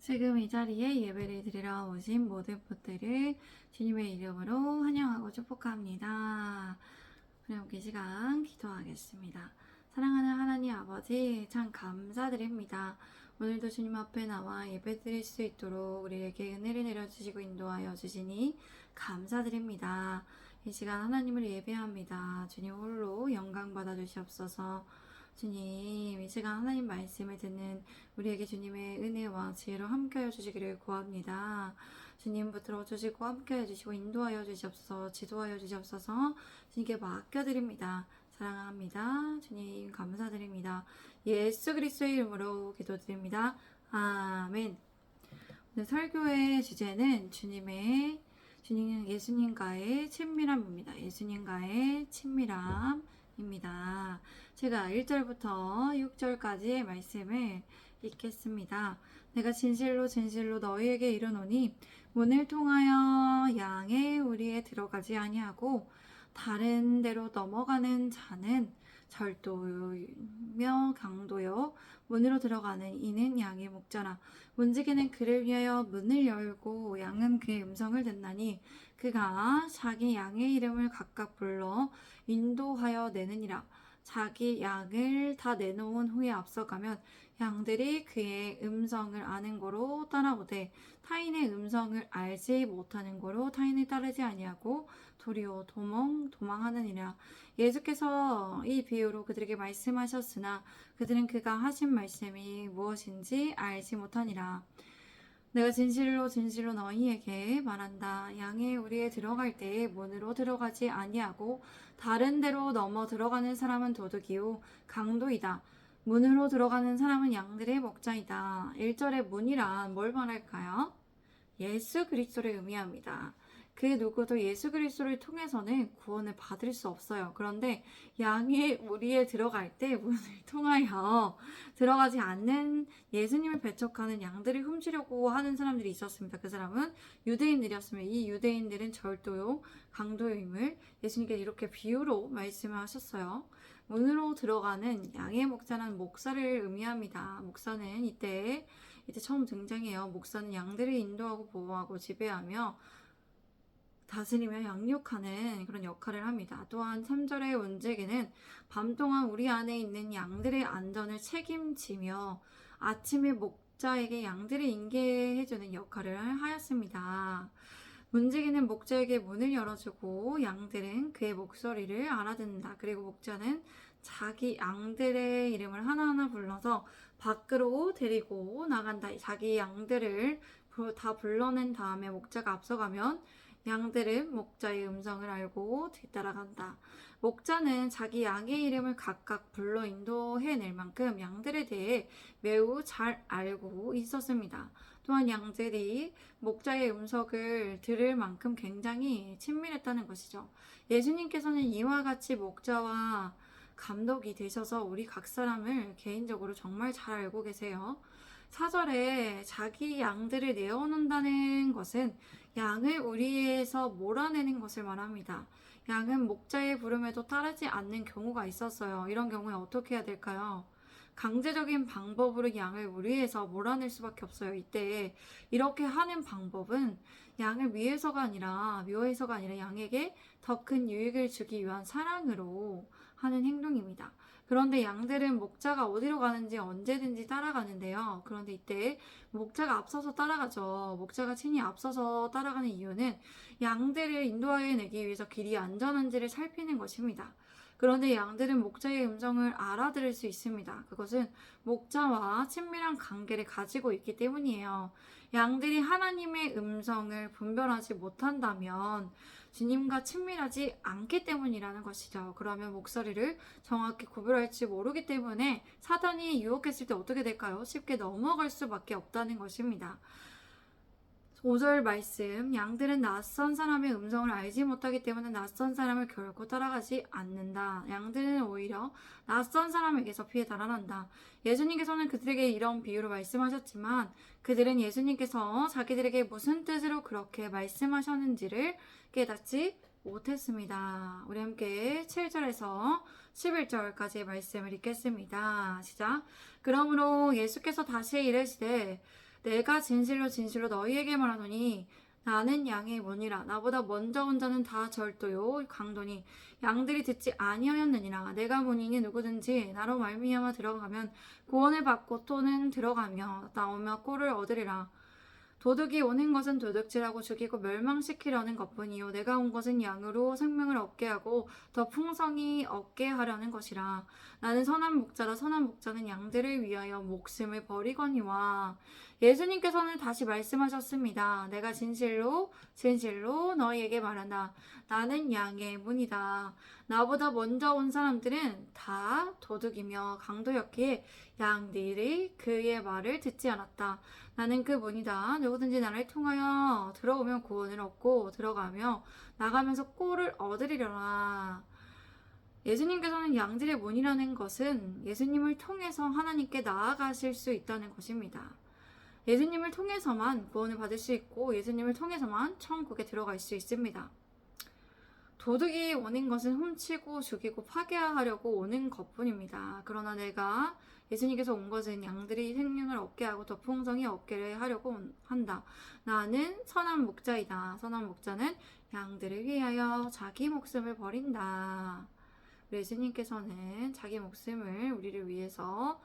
지금 이 자리에 예배를 드리러 오신 모든 분들을 주님의 이름으로 환영하고 축복합니다. 그럼 이 시간 기도하겠습니다. 사랑하는 하나님 아버지, 참 감사드립니다. 오늘도 주님 앞에 나와 예배 드릴 수 있도록 우리에게 은혜를 내려주시고 인도하여 주시니 감사드립니다. 이 시간 하나님을 예배합니다. 주님 홀로 영광 받아 주시옵소서. 주님, 이 시간 하나님 말씀을 듣는 우리에게 주님의 은혜와 지혜로 함께하여 주시기를 구합니다. 주님 붙들어 주시고 함께하여 주시고 인도하여 주시옵소서, 지도하여 주시옵소서. 주님께 맡겨드립니다. 사랑합니다. 주님 감사드립니다. 예수 그리스도의 이름으로 기도드립니다. 아멘. 오늘 설교의 주제는 예수님과의 친밀함입니다. 예수님과의 친밀함입니다. 제가 1절부터 6절까지의 말씀을 읽겠습니다. 내가 진실로 진실로 너희에게 이르노니 문을 통하여 양의 우리에 들어가지 아니하고 다른 데로 넘어가는 자는 절도며 강도요 문으로 들어가는 이는 양의 목자라. 문지기는 그를 위하여 문을 열고 양은 그의 음성을 듣나니 그가 자기 양의 이름을 각각 불러 인도하여 내느니라. 자기 양을 다 내놓은 후에 앞서가면 양들이 그의 음성을 아는 거로 따라오되 타인의 음성을 알지 못하는 거로 타인을 따르지 아니하고 도리어 도망하느니라. 예수께서 이 비유로 그들에게 말씀하셨으나 그들은 그가 하신 말씀이 무엇인지 알지 못하니라. 내가 진실로 진실로 너희에게 말한다. 양의 우리에 들어갈 때에 문으로 들어가지 아니하고 다른 데로 넘어 들어가는 사람은 도둑이요 강도이다. 문으로 들어가는 사람은 양들의 목자이다. 1절의 문이란 뭘 말할까요? 예수 그리스도를 의미합니다. 그 누구도 예수 그리스도를 통해서는 구원을 받을 수 없어요. 그런데 양의 무리에 들어갈 때 문을 통하여 들어가지 않는 예수님을 배척하는 양들을 훔치려고 하는 사람들이 있었습니다. 그 사람은 유대인들이었으며 이 유대인들은 절도요, 강도임을 예수님께서 이렇게 비유로 말씀하셨어요. 문으로 들어가는 양의 목자는 목사를 의미합니다. 목사는 이때 처음 등장해요. 목사는 양들을 인도하고 보호하고 지배하며 다스리며 양육하는 그런 역할을 합니다. 또한 3절의 문지기는 밤 동안 우리 안에 있는 양들의 안전을 책임지며 아침에 목자에게 양들을 인계해주는 역할을 하였습니다. 문지기는 목자에게 문을 열어주고 양들은 그의 목소리를 알아듣는다. 그리고 목자는 자기 양들의 이름을 하나하나 불러서 밖으로 데리고 나간다. 자기 양들을 다 불러낸 다음에 목자가 앞서가면 양들은 목자의 음성을 알고 뒤따라간다. 목자는 자기 양의 이름을 각각 불러 인도해낼 만큼 양들에 대해 매우 잘 알고 있었습니다. 또한 양들이 목자의 음성을 들을 만큼 굉장히 친밀했다는 것이죠. 예수님께서는 이와 같이 목자와 감독이 되셔서 우리 각 사람을 개인적으로 정말 잘 알고 계세요. 4절에 자기 양들을 내어놓는다는 것은 양을 우리에서 몰아내는 것을 말합니다. 양은 목자의 부름에도 따르지 않는 경우가 있었어요. 이런 경우에 어떻게 해야 될까요? 강제적인 방법으로 양을 우리에서 몰아낼 수밖에 없어요. 이때 이렇게 하는 방법은 양을 위해서가 아니라 묘해서가 아니라 양에게 더 큰 유익을 주기 위한 사랑으로 하는 행동입니다. 그런데 양들은 목자가 어디로 가는지 언제든지 따라가는데요. 그런데 이때 목자가 앞서서 따라가죠. 목자가 친히 앞서서 따라가는 이유는 양들을 인도하여 내기 위해서 길이 안전한지를 살피는 것입니다. 그런데 양들은 목자의 음성을 알아들을 수 있습니다. 그것은 목자와 친밀한 관계를 가지고 있기 때문이에요. 양들이 하나님의 음성을 분별하지 못한다면 주님과 친밀하지 않기 때문이라는 것이죠. 그러면 목소리를 정확히 구별할지 모르기 때문에 사단이 유혹했을 때 어떻게 될까요? 쉽게 넘어갈 수밖에 없다는 것입니다. 5절 말씀, 양들은 낯선 사람의 음성을 알지 못하기 때문에 낯선 사람을 결코 따라가지 않는다. 양들은 오히려 낯선 사람에게서 피해 달아난다. 예수님께서는 그들에게 이런 비유로 말씀하셨지만 그들은 예수님께서 자기들에게 무슨 뜻으로 그렇게 말씀하셨는지를 깨닫지 못했습니다. 우리 함께 7절에서 11절까지의 말씀을 읽겠습니다. 시작. 그러므로 예수께서 다시 이르시되 내가 진실로 진실로 너희에게 말하노니 나는 양의 문이라. 나보다 먼저 온 자는 다 절도요 강도니 양들이 듣지 아니하였느니라. 내가 문이니 누구든지 나로 말미암아 들어가면 구원을 받고 또는 들어가며 나오며 꼴을 얻으리라. 도둑이 오는 것은 도둑질하고 죽이고 멸망시키려는 것뿐이요 내가 온 것은 양으로 생명을 얻게 하고 더 풍성히 얻게 하려는 것이라. 나는 선한 목자라. 선한 목자는 양들을 위하여 목숨을 버리거니와. 예수님께서는 다시 말씀하셨습니다. 내가 진실로 진실로 너희에게 말한다. 나는 양의 문이다. 나보다 먼저 온 사람들은 다 도둑이며 강도였기에 양들이 그의 말을 듣지 않았다. 나는 그 문이다. 누구든지 나를 통하여 들어오면 구원을 얻고 들어가며 나가면서 꼴을 얻으리려나. 예수님께서는 양들의 문이라는 것은 예수님을 통해서 하나님께 나아가실 수 있다는 것입니다. 예수님을 통해서만 구원을 받을 수 있고 예수님을 통해서만 천국에 들어갈 수 있습니다. 도둑이 오는 것은 훔치고 죽이고 파괴하려고 오는 것뿐입니다. 그러나 내가 예수님께서 온 것은 양들이 생명을 얻게 하고 더 풍성히 얻게 하려고 한다. 나는 선한 목자이다. 선한 목자는 양들을 위하여 자기 목숨을 버린다. 예수님께서는 자기 목숨을 우리를 위해서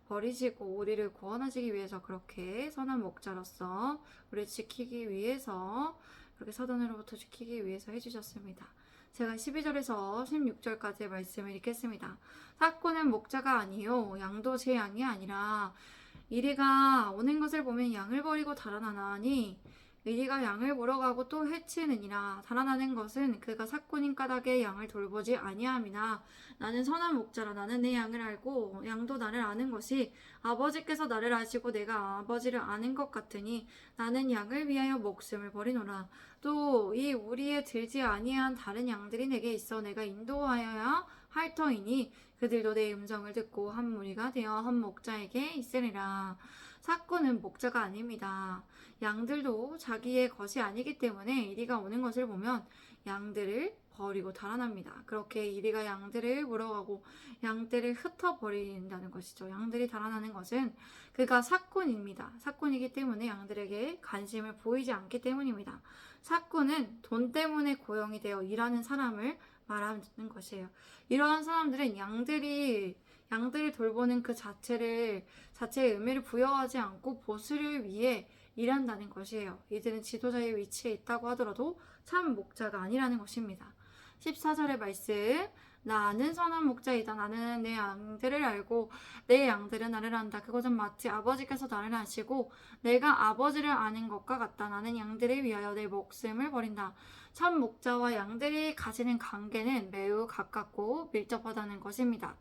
버리시고 우리를 구원하시기 위해서 그렇게 선한 목자로서 우리를 지키기 위해서 그렇게 사단으로부터 지키기 위해서 해주셨습니다. 제가 12절에서 16절까지의 말씀을 읽겠습니다. 삭고는 목자가 아니요 양도 제 양이 아니라 이리가 오는 것을 보면 양을 버리고 달아나나니 이리가 양을 물어가고 또 해치느니라. 달아나는 것은 그가 삭고님 까닭에 양을 돌보지 아니함이나 나는 선한 목자라. 나는 내 양을 알고 양도 나를 아는 것이 아버지께서 나를 아시고 내가 아버지를 아는 것 같으니 나는 양을 위하여 목숨을 버리노라. 또 이 우리에 들지 아니한 다른 양들이 내게 있어 내가 인도하여야 할 터이니 그들도 내 음성을 듣고 한 무리가 되어 한 목자에게 있으리라. 삭고는 목자가 아닙니다. 양들도 자기의 것이 아니기 때문에 이리가 오는 것을 보면 양들을 버리고 달아납니다. 그렇게 이리가 양들을 물어가고 양들을 흩어버린다는 것이죠. 양들이 달아나는 것은 그가 삭꾼입니다. 삭꾼이기 때문에 양들에게 관심을 보이지 않기 때문입니다. 삭꾼은 돈 때문에 고용이 되어 일하는 사람을 말하는 것이에요. 이러한 사람들은 양들을 돌보는 그 자체의 의미를 부여하지 않고 보수를 위해 일한다는 것이에요. 이들은 지도자의 위치에 있다고 하더라도 참 목자가 아니라는 것입니다. 14절의 말씀, 나는 선한 목자이다. 나는 내 양들을 알고 내 양들은 나를 안다. 그것은 마치 아버지께서 나를 아시고 내가 아버지를 아는 것과 같다. 나는 양들을 위하여 내 목숨을 버린다. 참 목자와 양들이 가지는 관계는 매우 가깝고 밀접하다는 것입니다.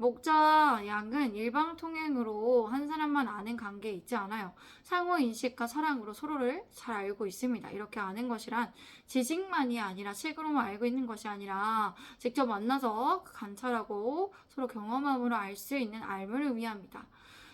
목자와 양은 일방통행으로 한 사람만 아는 관계에 있지 않아요. 상호 인식과 사랑으로 서로를 잘 알고 있습니다. 이렇게 아는 것이란 지식만이 아니라 책으로만 알고 있는 것이 아니라 직접 만나서 관찰하고 서로 경험함으로 알 수 있는 알을 의미합니다.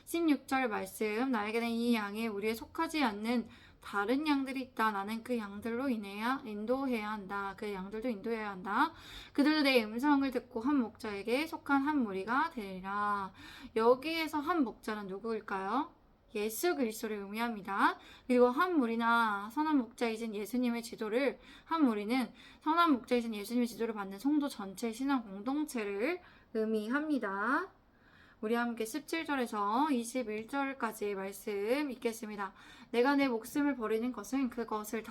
16절 말씀, 나에게는 이 양이 우리에 속하지 않는 다른 양들이 있다. 나는 그 양들로 인도해야 한다. 그 양들도 인도해야 한다. 그들도 내 음성을 듣고 한 목자에게 속한 한 무리가 되리라. 여기에서 한 목자는 누구일까요? 예수 그리스도를 의미합니다. 그리고 한 무리나 선한 목자이신 예수님의 지도를 한 무리는 선한 목자이신 예수님의 지도를 받는 성도 전체 신앙 공동체를 의미합니다. 우리 함께 17절에서 21절까지의 말씀 읽겠습니다. 내가 내 목숨을 버리는 것은 그것을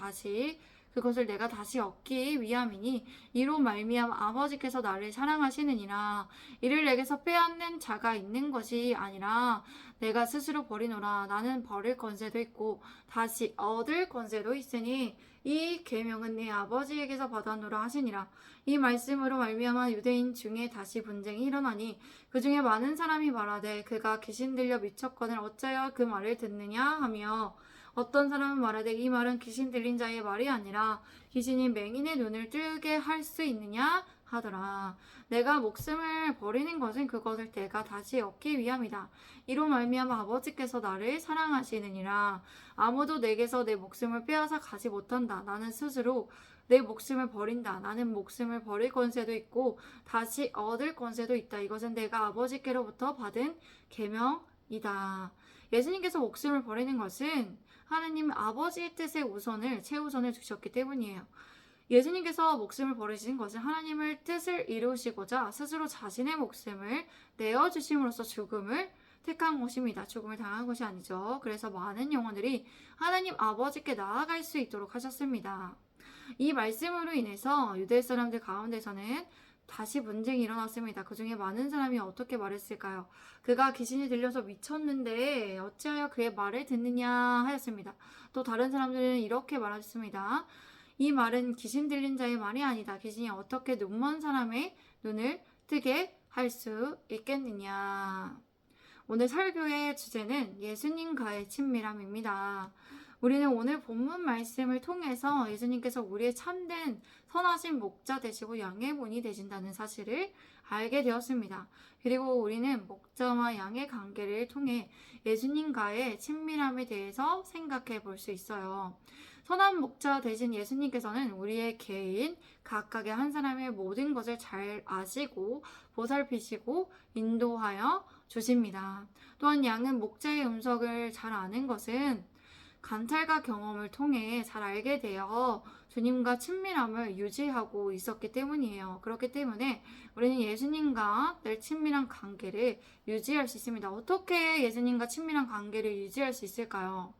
내가 다시 얻기 위함이니 이로 말미암아 아버지께서 나를 사랑하시느니라. 이를 내게서 빼앗는 자가 있는 것이 아니라 내가 스스로 버리노라. 나는 버릴 권세도 있고 다시 얻을 권세도 있으니 이 계명은 내 아버지에게서 받았노라 하시니라. 이 말씀으로 말미암아 유대인 중에 다시 분쟁이 일어나니 그 중에 많은 사람이 말하되 그가 귀신 들려 미쳤거늘 어찌하여 그 말을 듣느냐 하며 어떤 사람은 말하되 이 말은 귀신 들린 자의 말이 아니라 귀신이 맹인의 눈을 뜨게 할 수 있느냐 하더라. 내가 목숨을 버리는 것은 그것을 내가 다시 얻기 위함이다. 이로 말미암아 아버지께서 나를 사랑하시느니라. 아무도 내게서 내 목숨을 빼앗아 가지 못한다. 나는 스스로 내 목숨을 버린다. 나는 목숨을 버릴 권세도 있고 다시 얻을 권세도 있다. 이것은 내가 아버지께로부터 받은 계명이다. 예수님께서 목숨을 버리는 것은 하나님 아버지의 뜻에 최우선을 두셨기 때문이에요. 예수님께서 목숨을 버리신 것은 하나님의 뜻을 이루시고자 스스로 자신의 목숨을 내어주심으로써 죽음을 택한 것입니다. 죽음을 당한 것이 아니죠. 그래서 많은 영혼들이 하나님 아버지께 나아갈 수 있도록 하셨습니다. 이 말씀으로 인해서 유대 사람들 가운데서는 다시 분쟁이 일어났습니다. 그 중에 많은 사람이 어떻게 말했을까요? 그가 귀신이 들려서 미쳤는데 어찌하여 그의 말을 듣느냐 하였습니다. 또 다른 사람들은 이렇게 말했습니다. 이 말은 귀신 들린 자의 말이 아니다. 귀신이 어떻게 눈먼 사람의 눈을 뜨게 할 수 있겠느냐. 오늘 설교의 주제는 예수님과의 친밀함입니다. 우리는 오늘 본문 말씀을 통해서 예수님께서 우리의 참된 선하신 목자 되시고 양의 본이 되신다는 사실을 알게 되었습니다. 그리고 우리는 목자와 양의 관계를 통해 예수님과의 친밀함에 대해서 생각해 볼 수 있어요. 선한 목자 되신 예수님께서는 우리의 개인 각각의 한 사람의 모든 것을 잘 아시고 보살피시고 인도하여 주십니다. 또한 양은 목자의 음성을 잘 아는 것은 관찰과 경험을 통해 잘 알게 되어 주님과 친밀함을 유지하고 있었기 때문이에요. 그렇기 때문에 우리는 예수님과 늘 친밀한 관계를 유지할 수 있습니다. 어떻게 예수님과 친밀한 관계를 유지할 수 있을까요?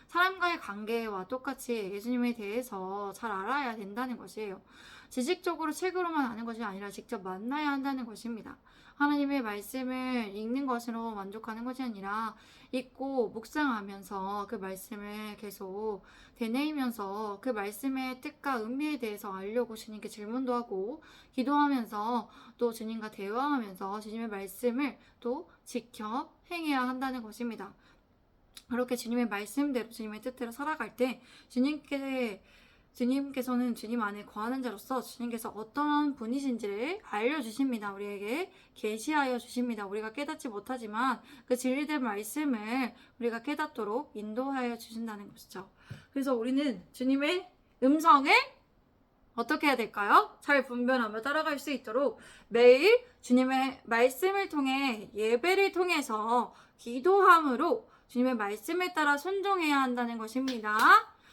사람과의 관계와 똑같이 예수님에 대해서 잘 알아야 된다는 것이에요. 지식적으로 책으로만 아는 것이 아니라 직접 만나야 한다는 것입니다. 하나님의 말씀을 읽는 것으로 만족하는 것이 아니라 읽고 묵상하면서 그 말씀을 계속 되뇌이면서 그 말씀의 뜻과 의미에 대해서 알려고 주님께 질문도 하고 기도하면서 또 주님과 대화하면서 주님의 말씀을 또 지켜 행해야 한다는 것입니다. 그렇게 주님의 말씀대로 주님의 뜻대로 살아갈 때 주님께서는 주님 안에 거하는 자로서 주님께서 어떤 분이신지를 알려주십니다. 우리에게 계시하여 주십니다. 우리가 깨닫지 못하지만 그 진리된 말씀을 우리가 깨닫도록 인도하여 주신다는 것이죠. 그래서 우리는 주님의 음성을 어떻게 해야 될까요? 잘 분별하며 따라갈 수 있도록 매일 주님의 말씀을 통해 예배를 통해서 기도함으로 주님의 말씀에 따라 순종해야 한다는 것입니다.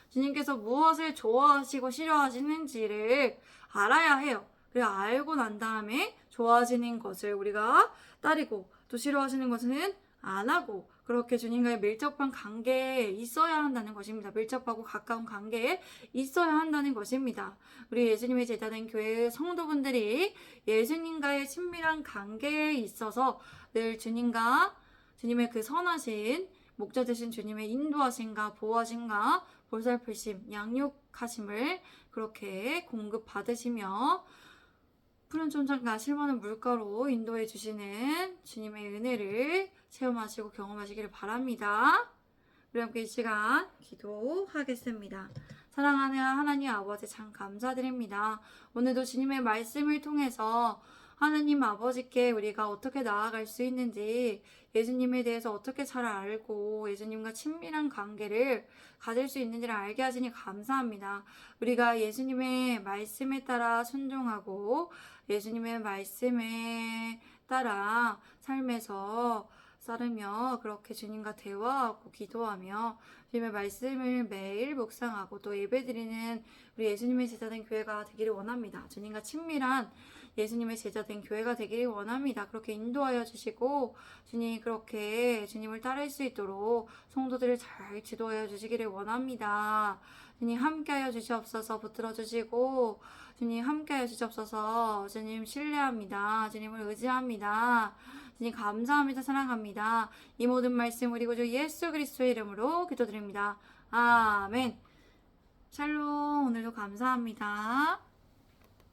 주님께서 무엇을 좋아하시고 싫어하시는지를 알아야 해요. 그래 알고 난 다음에 좋아하시는 것을 우리가 따르고 또 싫어하시는 것은 안 하고 그렇게 주님과의 밀접한 관계에 있어야 한다는 것입니다. 밀접하고 가까운 관계에 있어야 한다는 것입니다. 우리 예수님의 제자된 교회의 성도분들이 예수님과의 친밀한 관계에 있어서 늘 주님의 그 선하신 목자 되신 주님의 인도하심과 보호하심과 보살피심, 양육하심을 그렇게 공급받으시며 푸른 천장과 실만한 물가로 인도해 주시는 주님의 은혜를 체험하시고 경험하시기를 바랍니다. 우리 함께 이 시간 기도하겠습니다. 사랑하는 하나님 아버지 참 감사드립니다. 오늘도 주님의 말씀을 통해서 하나님 아버지께 우리가 어떻게 나아갈 수 있는지 예수님에 대해서 어떻게 잘 알고 예수님과 친밀한 관계를 가질 수 있는지를 알게 하시니 감사합니다. 우리가 예수님의 말씀에 따라 순종하고 예수님의 말씀에 따라 삶에서 따르며 그렇게 주님과 대화하고 기도하며 주님의 말씀을 매일 묵상하고 또 예배드리는 우리 예수님의 제자된 교회가 되기를 원합니다. 주님과 친밀한 예수님의 제자된 교회가 되기를 원합니다. 그렇게 인도하여 주시고 주님 그렇게 주님을 따를 수 있도록 성도들을 잘 지도하여 주시기를 원합니다. 주님 함께하여 주시옵소서. 붙들어 주시고 주님 함께하여 주시옵소서. 주님 신뢰합니다. 주님을 의지합니다. 주님 감사합니다. 사랑합니다. 이 모든 말씀 우리 구주 예수 그리스도의 이름으로 기도드립니다. 아멘. 샬롬. 오늘도 감사합니다.